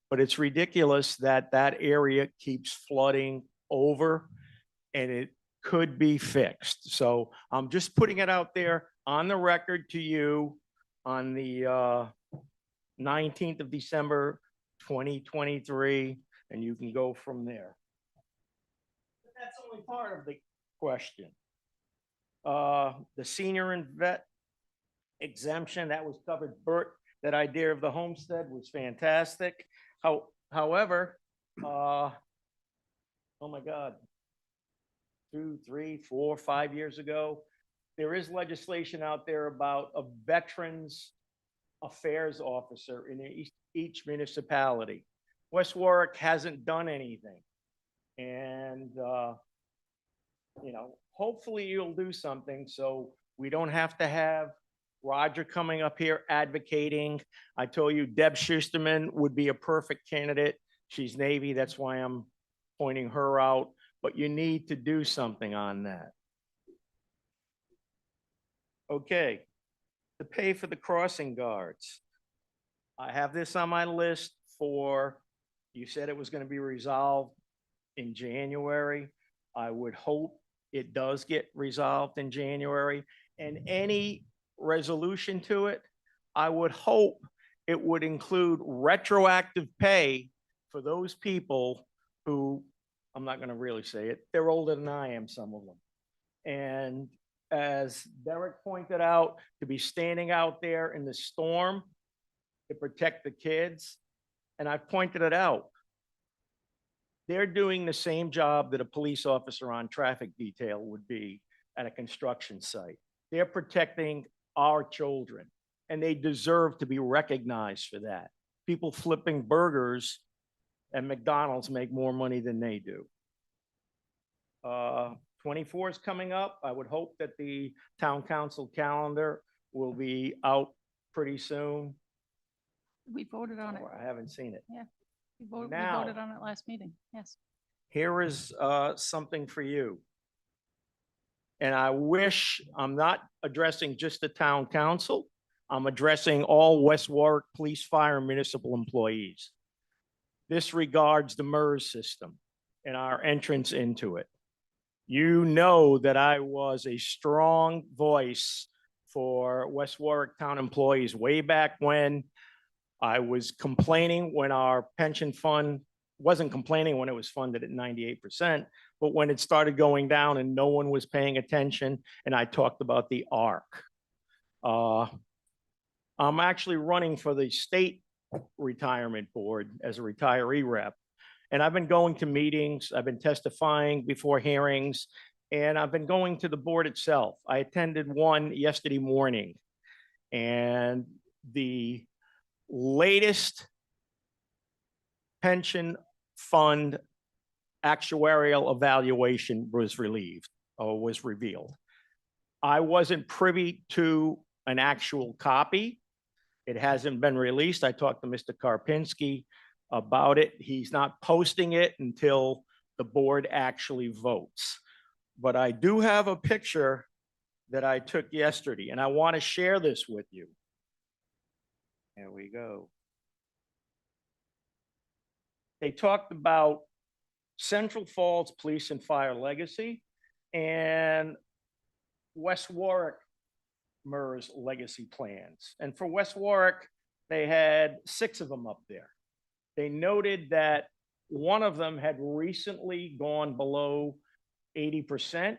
But it's ridiculous that that area keeps flooding over, and it could be fixed. So I'm just putting it out there on the record to you on the 19th of December, 2023, and you can go from there. But that's only part of the question. The senior and vet exemption, that was covered. Bert, that idea of the homestead was fantastic. However, oh my God, 2, 3, 4, 5 years ago, there is legislation out there about a veterans affairs officer in each municipality. West Warwick hasn't done anything. And, hopefully you'll do something so we don't have to have Roger coming up here advocating. I told you Deb Schusterman would be a perfect candidate. She's Navy, that's why I'm pointing her out, but you need to do something on that. Okay, to pay for the crossing guards. I have this on my list for, you said it was going to be resolved in January. I would hope it does get resolved in January, and any resolution to it, I would hope it would include retroactive pay for those people who, I'm not going to really say it, they're older than I am, some of them. And as Derek pointed out, to be standing out there in the storm to protect the kids, and I've pointed it out, they're doing the same job that a police officer on traffic detail would be at a construction site. They're protecting our children, and they deserve to be recognized for that. People flipping burgers at McDonald's make more money than they do. 24 is coming up. I would hope that the town council calendar will be out pretty soon. We voted on it. I haven't seen it. Yeah. We Now- voted on it last meeting. Yes. Here is something for you. And I wish, I'm not addressing just the town council. I'm addressing all West Warwick Police, Fire, and municipal employees. This regards the MERS system and our entrance into it. You know that I was a strong voice for West Warwick town employees way back when. I was complaining when our pension fund, wasn't complaining when it was funded at 98%, but when it started going down and no one was paying attention, and I talked about the ARC. I'm actually running for the state retirement board as a retiree rep. And I've been going to meetings, I've been testifying before hearings, and I've been going to the board itself. I attended one yesterday morning, and the latest pension fund actuarial evaluation was revealed. I wasn't privy to an actual copy. It hasn't been released. I talked to Mr. Karpinski about it. He's not posting it until the board actually votes. But I do have a picture that I took yesterday, and I want to share this with you. There we go. They talked about Central Falls Police and Fire legacy and West Warwick MERS legacy plans. And for West Warwick, they had 6 of them up there. They noted that one of them had recently gone below 80%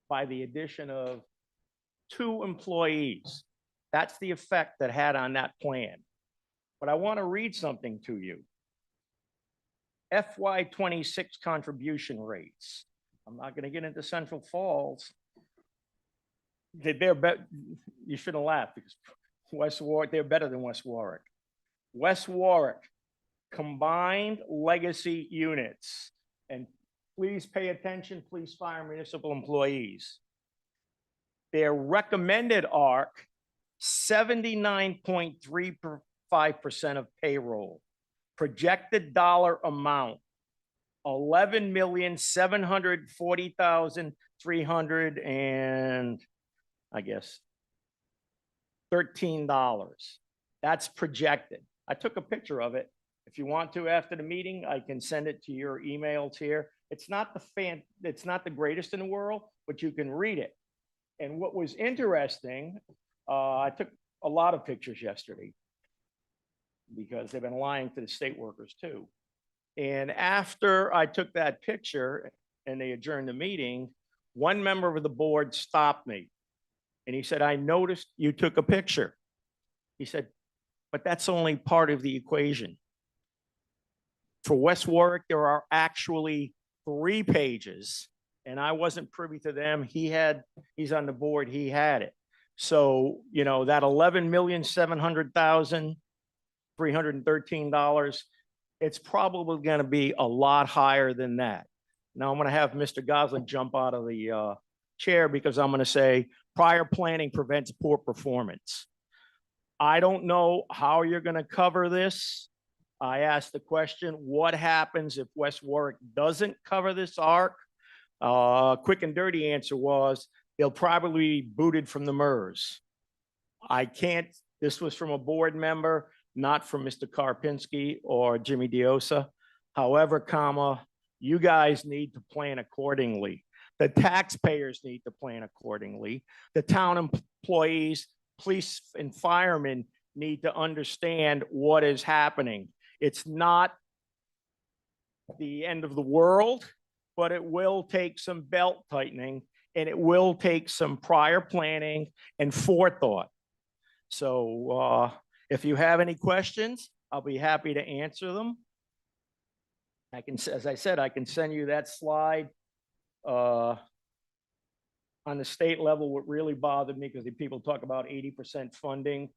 by the addition of 2 employees. That's the effect that had on that plan. But I want to read something to you. FY26 contribution rates. I'm not going to get into Central Falls, they're bet, you shouldn't laugh because West Warwick, they're better than West Warwick. West Warwick combined legacy units, and please pay attention, police, fire, municipal employees. Their recommended ARC, 79.35% of payroll. Projected dollar amount, 11,740,300 and I guess $13. That's projected. I took a picture of it. If you want to, after the meeting, I can send it to your emails here. It's not the greatest in the world, but you can read it. And what was interesting, I took a lot of pictures yesterday because they've been lying to the state workers too. And after I took that picture and they adjourned the meeting, one member of the board stopped me and he said, "I noticed you took a picture." He said, "But that's only part of the equation. For West Warwick, there are actually 3 pages, and I wasn't privy to them. He's on the board, he had it. So, you know, that $11,700,313, it's probably going to be a lot higher than that. Now I'm going to have Mr. Goslin jump out of the chair because I'm going to say prior planning prevents poor performance. I don't know how you're going to cover this. I asked the question, what happens if West Warwick doesn't cover this ARC? Quick and dirty answer was they'll probably be booted from the MERS. I can't, this was from a board member, not from Mr. Karpinski or Jimmy Diosa. However, you guys need to plan accordingly. The taxpayers need to plan accordingly. The town employees, police and firemen need to understand what is happening. It's not the end of the world, but it will take some belt tightening and it will take some prior planning and forethought. So if you have any questions, I'll be happy to answer them. I can, as I said, I can send you that slide. On the state level, what really bothered me, because the people talk about 80% funding,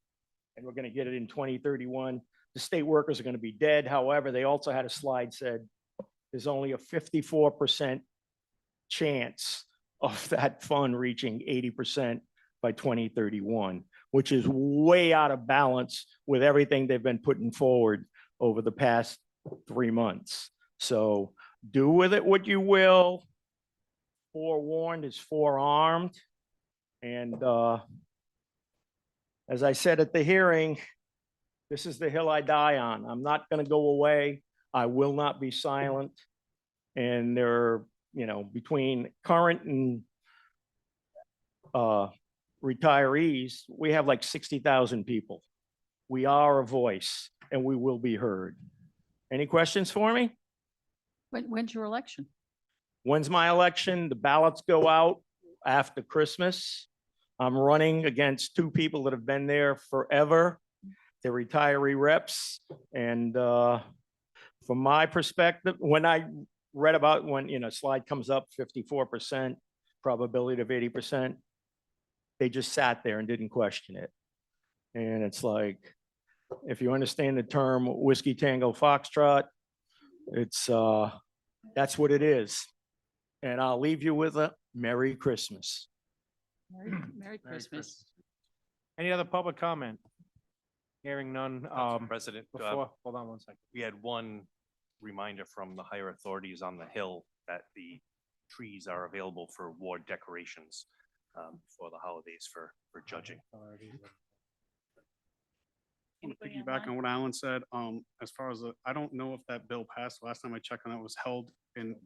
and we're going to get it in 2031. The state workers are going to be dead. However, they also had a slide said there's only a 54% chance of that fund reaching 80% by 2031, which is way out of balance with everything they've been putting forward over the past 3 months. So do with it what you will. Forewarned is forearmed. And as I said at the hearing, this is the hill I die on. I'm not going to go away. I will not be silent. And there are, you know, between current and retirees, we have like 60,000 people. We are a voice and we will be heard. Any questions for me? When's your election? When's my election? The ballots go out after Christmas. I'm running against 2 people that have been there forever. They're retiree reps. And from my perspective, when I read about when, you know, slide comes up 54% probability of 80%, they just sat there and didn't question it. And it's like, if you understand the term Whiskey Tango Foxtrot, it's that's what it is. And I'll leave you with a Merry Christmas. Merry Christmas. Any other public comment? Hearing none. President, Before, hold on one second. we had one reminder from the higher authorities on the Hill that the trees are available for ward decorations for the holidays for judging. Want to piggyback on what Alan said, as far as I don't know if that bill passed. Last time I checked on it, was held in,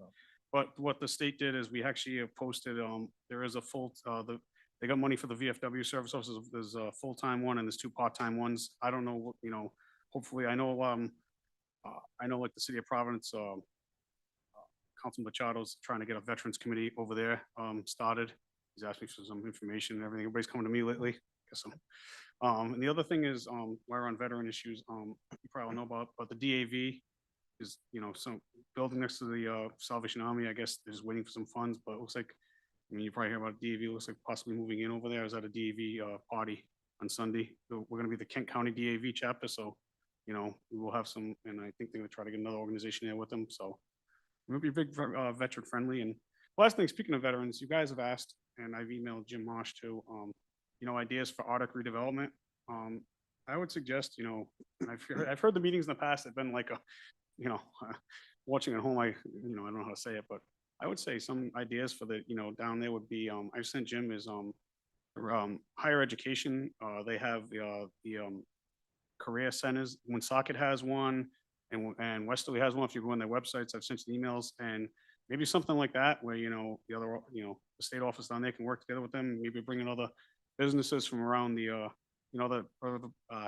but what the state did is we actually have posted, there is a full, they got money for the VFW service officers. There's a full-time one and there's 2 part-time ones. I don't know what, you know, hopefully I know like the city of Providence, Councilman Machado's trying to get a veterans committee over there, started. He's asked me for some information and everything. Everybody's coming to me lately. Guess I'm. And the other thing is, while we're on veteran issues, you probably know about, but the DAV is, you know, some building next to the Salvation Army, I guess, is waiting for some funds, but it looks like I mean, you probably hear about DAV, looks like possibly moving in over there. I was at a DAV party on Sunday. We're gonna be the Kent County DAV chapter, so, you know, we will have some, and I think they're gonna try to get another organization there with them, so. We'll be big, veteran friendly. And last thing, speaking of veterans, you guys have asked, and I've emailed Jim Marsh too, you know, ideas for Arctic redevelopment. I would suggest, you know, I've heard the meetings in the past have been like a, you know, watching at home, I don't know how to say it, but I would say some ideas for the, you know, down there would be, I've sent Jim is, higher education. They have the career centers. Woonsocket has one, and Westerly has one. If you go on their websites, I've sent you emails, and maybe something like that where, you know, the other, you know, the state office down there can work together with them, maybe bring in other businesses from around the, you know,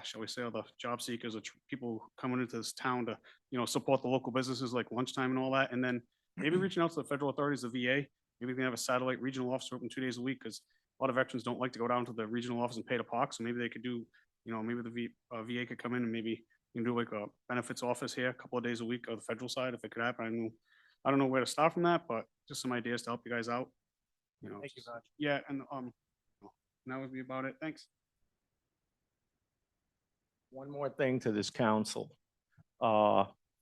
shall we say, other job seekers or people coming into this town to, you know, support the local businesses like lunchtime and all that. And then maybe reaching out to the federal authorities, the VA, maybe we can have a satellite regional office open 2 days a week, because a lot of veterans don't like to go down to the regional office and pay to park. So maybe they could do, you know, maybe the VA could come in and maybe you can do like a benefits office here a couple of days a week on the federal side, if it could happen. I don't know where to start from that, but just some ideas to help you guys out. You know, Thank you, Raj. yeah, and that would be about it. Thanks. One more thing to this council.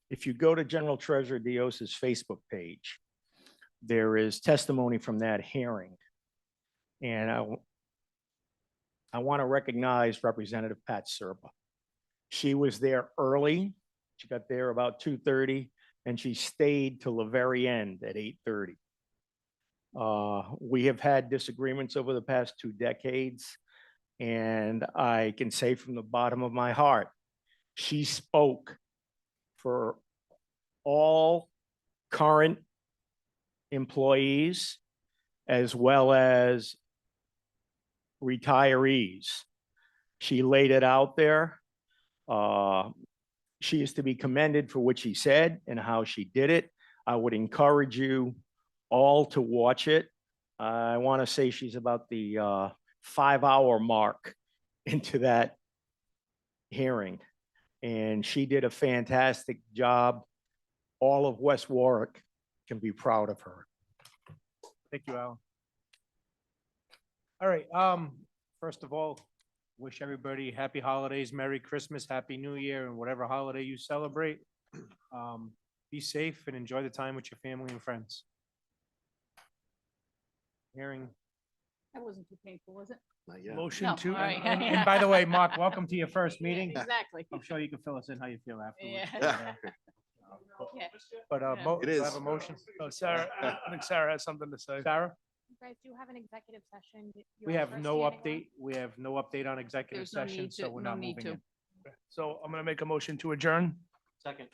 If you go to General Treasurer Dios's Facebook page, there is testimony from that hearing. And I want to recognize Representative Pat Serpa. She was there early. She got there about 2:30 and she stayed till the very end at 8:30. We have had disagreements over the past 2 decades, and I can say from the bottom of my heart, she spoke for all current employees as well as retirees. She laid it out there. She is to be commended for what she said and how she did it. I would encourage you all to watch it. I want to say she's about the 5-hour mark into that hearing, and she did a fantastic job. All of West Warwick can be proud of her. Thank you, Alan. All right, first of all, wish everybody happy holidays, Merry Christmas, Happy New Year, and whatever holiday you celebrate. Be safe and enjoy the time with your family and friends. Hearing. That wasn't too painful, was it? Not yet. Motion No, to, all right. And by the way, Mark, welcome to your first meeting. Exactly. I'm sure you can fill us in how you feel afterwards. Yeah. Yeah. But, Yeah. do It I have is. a motion? oh, Sarah, I think Sarah has something to say. Sarah, You guys do have an executive session. we have no update. We have no update on executive There's no session, need so to, we're no not need moving to. in. So I'm gonna make a motion to adjourn. Second.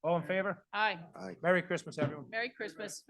All in favor? Aye. Aye. Merry Christmas, everyone. Merry Christmas.